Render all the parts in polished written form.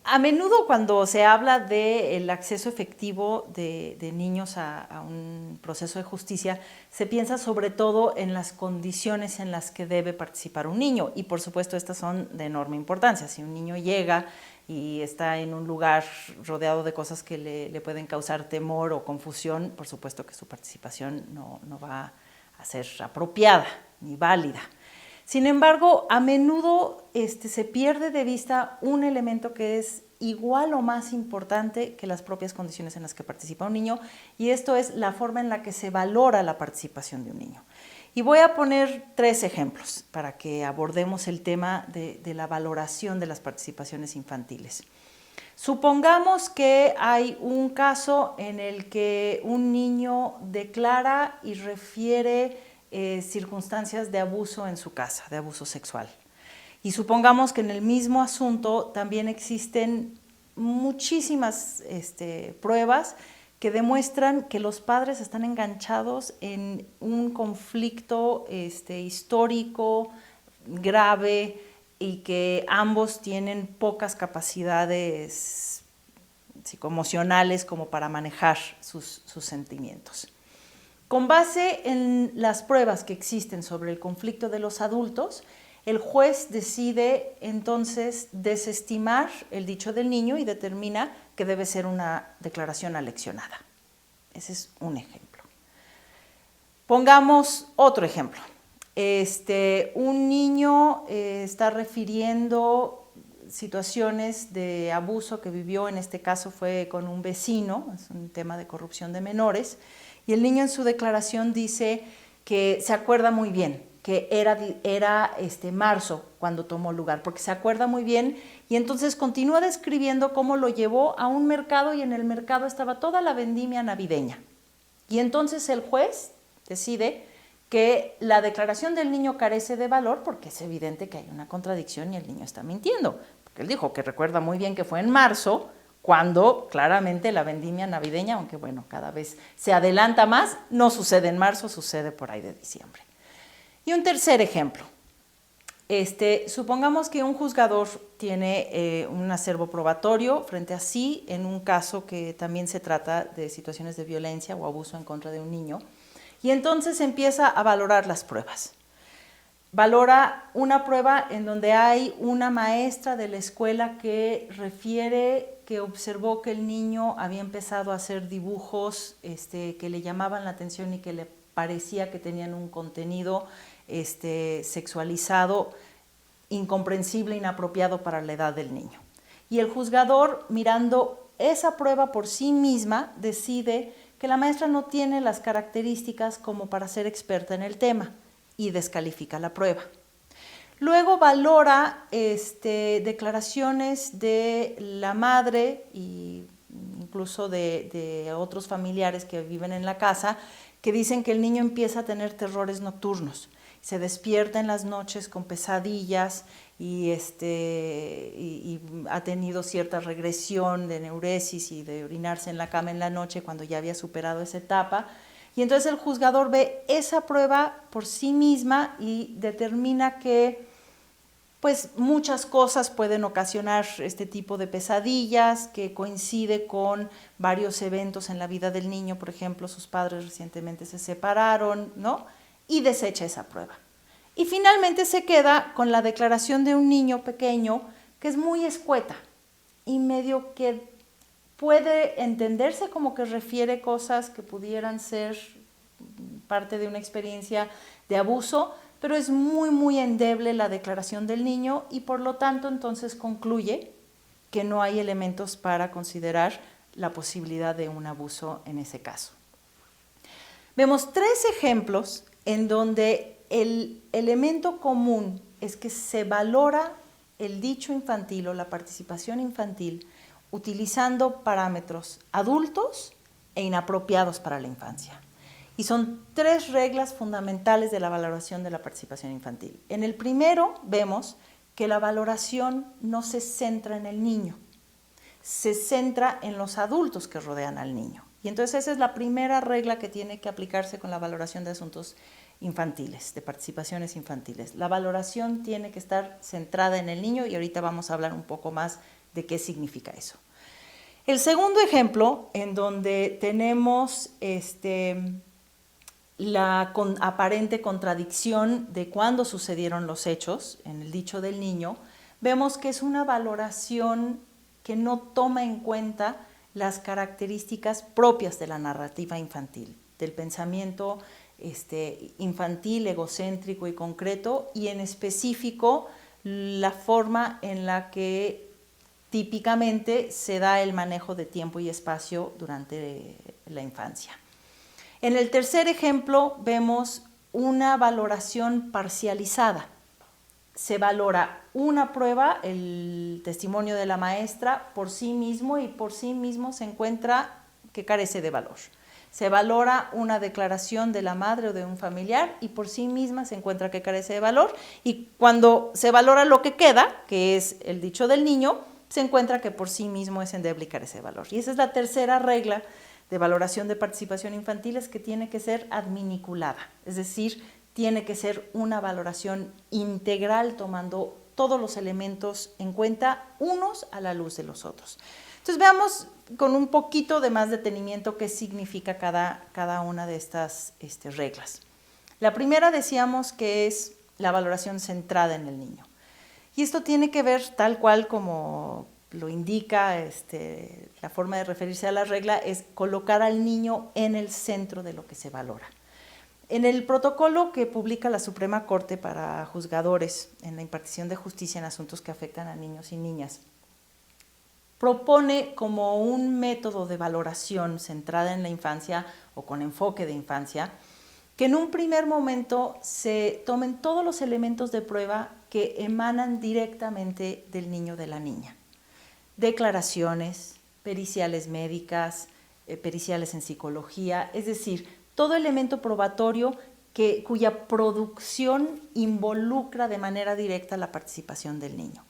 A menudo cuando se habla del acceso efectivo de niños a un proceso de justicia, se piensa sobre todo en las condiciones en las que debe participar un niño. Y por supuesto estas son de enorme importancia. Si un niño llega y está en un lugar rodeado de cosas que le pueden causar temor o confusión, por supuesto que su participación no va a ser apropiada ni válida. Sin embargo, a menudo se pierde de vista un elemento que es igual o más importante que las propias condiciones en las que participa un niño, y esto es la forma en la que se valora la participación de un niño. Y voy a poner 3 ejemplos para que abordemos el tema de la valoración de las participaciones infantiles. Supongamos que hay un caso en el que un niño declara y refiere circunstancias de abuso en su casa, de abuso sexual. Y supongamos que en el mismo asunto también existen muchísimas pruebas que demuestran que los padres están enganchados en un conflicto histórico, grave, y que ambos tienen pocas capacidades psicoemocionales como para manejar sus sentimientos. Con base en las pruebas que existen sobre el conflicto de los adultos, el juez decide entonces desestimar el dicho del niño y determina que debe ser una declaración aleccionada. Ese es un ejemplo. Pongamos otro ejemplo. Un niño está refiriendo situaciones de abuso que vivió, en este caso fue con un vecino, es un tema de corrupción de menores, y el niño en su declaración dice que se acuerda muy bien, que era marzo cuando tomó lugar, porque se acuerda muy bien, y entonces continúa describiendo cómo lo llevó a un mercado y en el mercado estaba toda la vendimia navideña. Y entonces el juez decide que la declaración del niño carece de valor porque es evidente que hay una contradicción y el niño está mintiendo. Porque él dijo que recuerda muy bien que fue en marzo, cuando claramente la vendimia navideña, aunque bueno, cada vez se adelanta más, no sucede en marzo, sucede por ahí de diciembre. Y un tercer ejemplo. Supongamos que un juzgador tiene un acervo probatorio frente a sí en un caso que también se trata de situaciones de violencia o abuso en contra de un niño, y entonces empieza a valorar las pruebas. Valora una prueba en donde hay una maestra de la escuela que refiere que observó que el niño había empezado a hacer dibujos que le llamaban la atención y que le parecía que tenían un contenido sexualizado, incomprensible, inapropiado para la edad del niño. Y el juzgador, mirando esa prueba por sí misma, decide que la maestra no tiene las características como para ser experta en el tema y descalifica la prueba. Luego valora declaraciones de la madre e incluso de otros familiares que viven en la casa que dicen que el niño empieza a tener terrores nocturnos. Se despierta en las noches con pesadillas y ha tenido cierta regresión de neuresis y de orinarse en la cama en la noche cuando ya había superado esa etapa. Y entonces el juzgador ve esa prueba por sí misma y determina que pues muchas cosas pueden ocasionar este tipo de pesadillas, que coincide con varios eventos en la vida del niño, por ejemplo, sus padres recientemente se separaron, ¿no? Y desecha esa prueba. Y finalmente se queda con la declaración de un niño pequeño que es muy escueta y medio que puede entenderse como que refiere cosas que pudieran ser parte de una experiencia de abuso, pero es muy, muy endeble la declaración del niño y por lo tanto entonces concluye que no hay elementos para considerar la posibilidad de un abuso en ese caso. Vemos 3 ejemplos en donde el elemento común es que se valora el dicho infantil o la participación infantil utilizando parámetros adultos e inapropiados para la infancia. Y son 3 reglas fundamentales de la valoración de la participación infantil. En el primero vemos que la valoración no se centra en el niño, se centra en los adultos que rodean al niño. Y entonces esa es la primera regla que tiene que aplicarse con la valoración de asuntos infantiles, de participaciones infantiles. La valoración tiene que estar centrada en el niño y ahorita vamos a hablar un poco más de qué significa eso. El segundo ejemplo, en donde tenemos la aparente contradicción de cuándo sucedieron los hechos, en el dicho del niño, vemos que es una valoración que no toma en cuenta las características propias de la narrativa infantil, del pensamiento infantil, egocéntrico y concreto, y en específico la forma en la que típicamente se da el manejo de tiempo y espacio durante la infancia. En el tercer ejemplo vemos una valoración parcializada. Se valora una prueba, el testimonio de la maestra, por sí mismo y por sí mismo se encuentra que carece de valor. Se valora una declaración de la madre o de un familiar y por sí misma se encuentra que carece de valor. Y cuando se valora lo que queda, que es el dicho del niño, se encuentra que por sí mismo es endeble y carece de valor. Y esa es la tercera regla de valoración de participación infantil, es que tiene que ser adminiculada, es decir, tiene que ser una valoración integral tomando todos los elementos en cuenta, unos a la luz de los otros. Entonces veamos con un poquito de más detenimiento qué significa cada una de estas reglas. La primera decíamos que es la valoración centrada en el niño. Y esto tiene que ver, tal cual como lo indica la forma de referirse a la regla, es colocar al niño en el centro de lo que se valora. En el protocolo que publica la Suprema Corte para juzgadores en la impartición de justicia en asuntos que afectan a niños y niñas, propone como un método de valoración centrada en la infancia o con enfoque de infancia, que en un primer momento se tomen todos los elementos de prueba que emanan directamente del niño o de la niña. Declaraciones, periciales médicas, periciales en psicología, es decir, todo elemento probatorio cuya producción involucra de manera directa la participación del niño.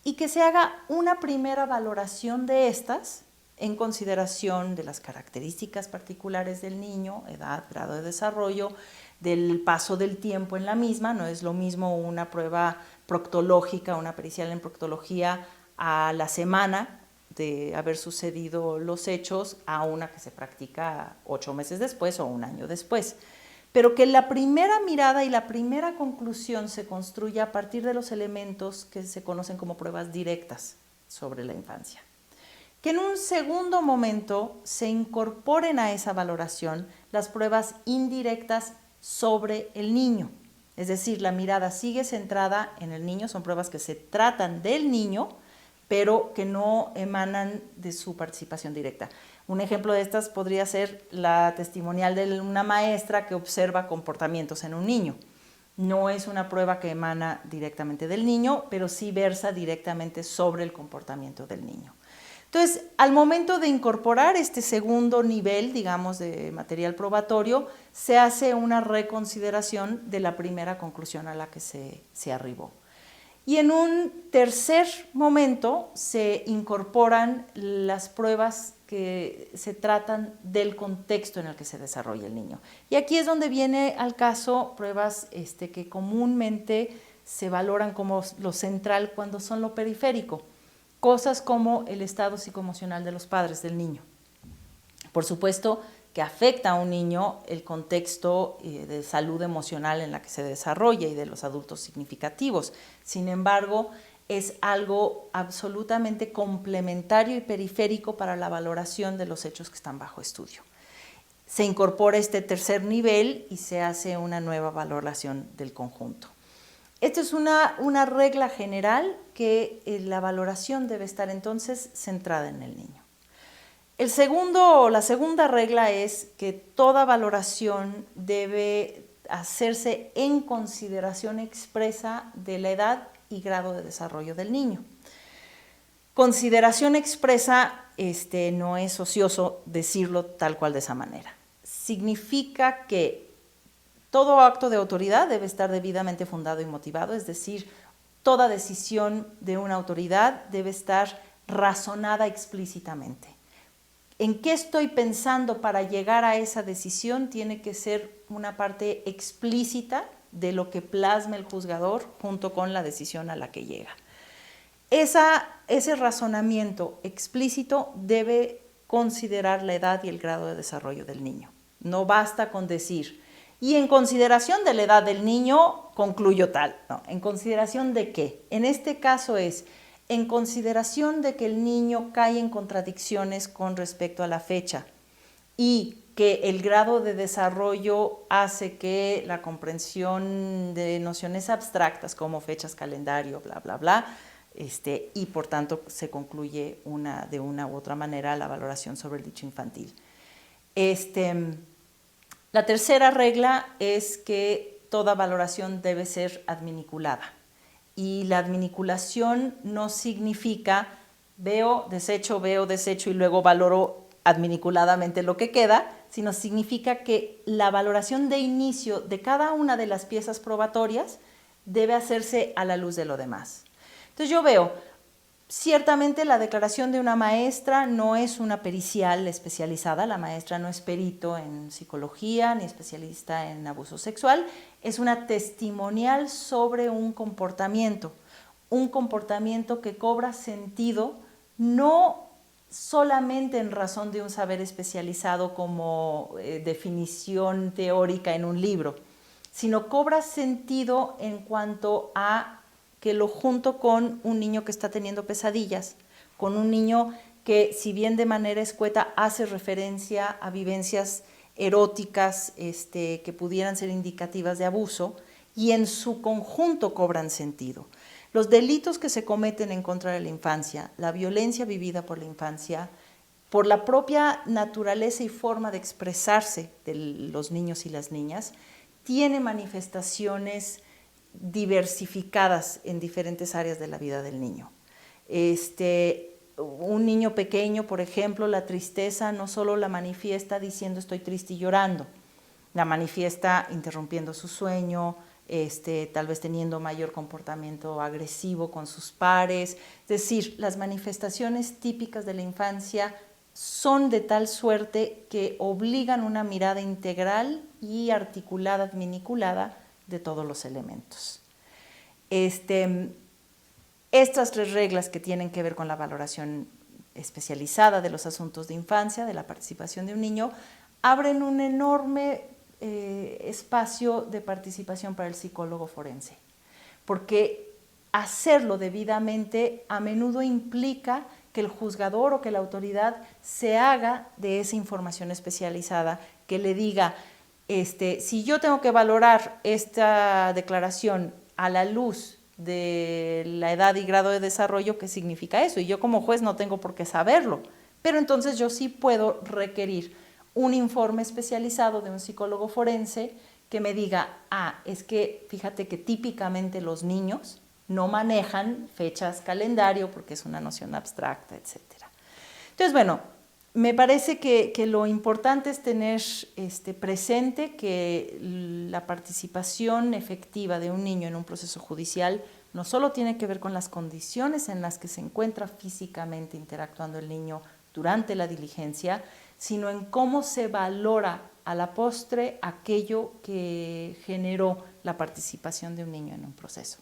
Y que se haga una primera valoración de estas en consideración de las características particulares del niño, edad, grado de desarrollo, del paso del tiempo en la misma. No es lo mismo una prueba proctológica, una pericial en proctología a la semana de haber sucedido los hechos a una que se practica 8 meses después o un año después. Pero que la primera mirada y la primera conclusión se construya a partir de los elementos que se conocen como pruebas directas sobre la infancia. Que en un segundo momento se incorporen a esa valoración las pruebas indirectas sobre el niño. Es decir, la mirada sigue centrada en el niño, son pruebas que se tratan del niño, pero que no emanan de su participación directa. Un ejemplo de estas podría ser la testimonial de una maestra que observa comportamientos en un niño. No es una prueba que emana directamente del niño, pero sí versa directamente sobre el comportamiento del niño. Entonces, al momento de incorporar este segundo nivel, digamos, de material probatorio, se hace una reconsideración de la primera conclusión a la que se arribó. Y en un tercer momento se incorporan las pruebas que se tratan del contexto en el que se desarrolla el niño. Y aquí es donde viene al caso pruebas que comúnmente se valoran como lo central cuando son lo periférico. Cosas como el estado psicoemocional de los padres del niño. Por supuesto que afecta a un niño el contexto de salud emocional en la que se desarrolla y de los adultos significativos. Sin embargo, es algo absolutamente complementario y periférico para la valoración de los hechos que están bajo estudio. Se incorpora este tercer nivel y se hace una nueva valoración del conjunto. Esta es una regla general que la valoración debe estar entonces centrada en el niño. La segunda regla es que toda valoración debe hacerse en consideración expresa de la edad y grado de desarrollo del niño. Consideración expresa no es ocioso decirlo tal cual de esa manera. Significa que todo acto de autoridad debe estar debidamente fundado y motivado, es decir, toda decisión de una autoridad debe estar razonada explícitamente. ¿En qué estoy pensando para llegar a esa decisión? Tiene que ser una parte explícita de lo que plasma el juzgador junto con la decisión a la que llega. ese razonamiento explícito debe considerar la edad y el grado de desarrollo del niño. No basta con decir, y en consideración de la edad del niño, concluyo tal. No, ¿en consideración de qué? En este caso es, en consideración de que el niño cae en contradicciones con respecto a la fecha y que el grado de desarrollo hace que la comprensión de nociones abstractas como fechas, calendario, bla, bla, bla, y por tanto se concluye de una u otra manera la valoración sobre el dicho infantil. La tercera regla es que toda valoración debe ser adminiculada. Y la adminiculación no significa veo, desecho y luego valoro adminiculadamente lo que queda, sino significa que la valoración de inicio de cada una de las piezas probatorias debe hacerse a la luz de lo demás. Entonces yo veo, ciertamente la declaración de una maestra no es una pericial especializada, la maestra no es perito en psicología ni especialista en abuso sexual, es una testimonial sobre un comportamiento que cobra sentido no solamente en razón de un saber especializado como definición teórica en un libro, sino cobra sentido en cuanto a que lo junto con un niño que está teniendo pesadillas, con un niño que, si bien de manera escueta hace referencia a vivencias eróticas que pudieran ser indicativas de abuso, y en su conjunto cobran sentido. Los delitos que se cometen en contra de la infancia, la violencia vivida por la infancia, por la propia naturaleza y forma de expresarse de los niños y las niñas, tiene manifestaciones diversificadas en diferentes áreas de la vida del niño. Un niño pequeño, por ejemplo, la tristeza no solo la manifiesta diciendo estoy triste y llorando, la manifiesta interrumpiendo su sueño, tal vez teniendo mayor comportamiento agresivo con sus pares. Es decir, las manifestaciones típicas de la infancia son de tal suerte que obligan una mirada integral y articulada, adminiculada de todos los elementos. Estas tres reglas que tienen que ver con la valoración especializada de los asuntos de infancia, de la participación de un niño, abren un enorme espacio de participación para el psicólogo forense, porque hacerlo debidamente a menudo implica que el juzgador o que la autoridad se haga de esa información especializada, que le diga, si yo tengo que valorar esta declaración a la luz de la edad y grado de desarrollo, ¿qué significa eso? Y yo como juez no tengo por qué saberlo, pero entonces yo sí puedo requerir un informe especializado de un psicólogo forense que me diga, es que fíjate que típicamente los niños no manejan fechas, calendario, porque es una noción abstracta, etc. Entonces, bueno, me parece que lo importante es tener presente que la participación efectiva de un niño en un proceso judicial no solo tiene que ver con las condiciones en las que se encuentra físicamente interactuando el niño durante la diligencia, sino en cómo se valora a la postre aquello que generó la participación de un niño en un proceso.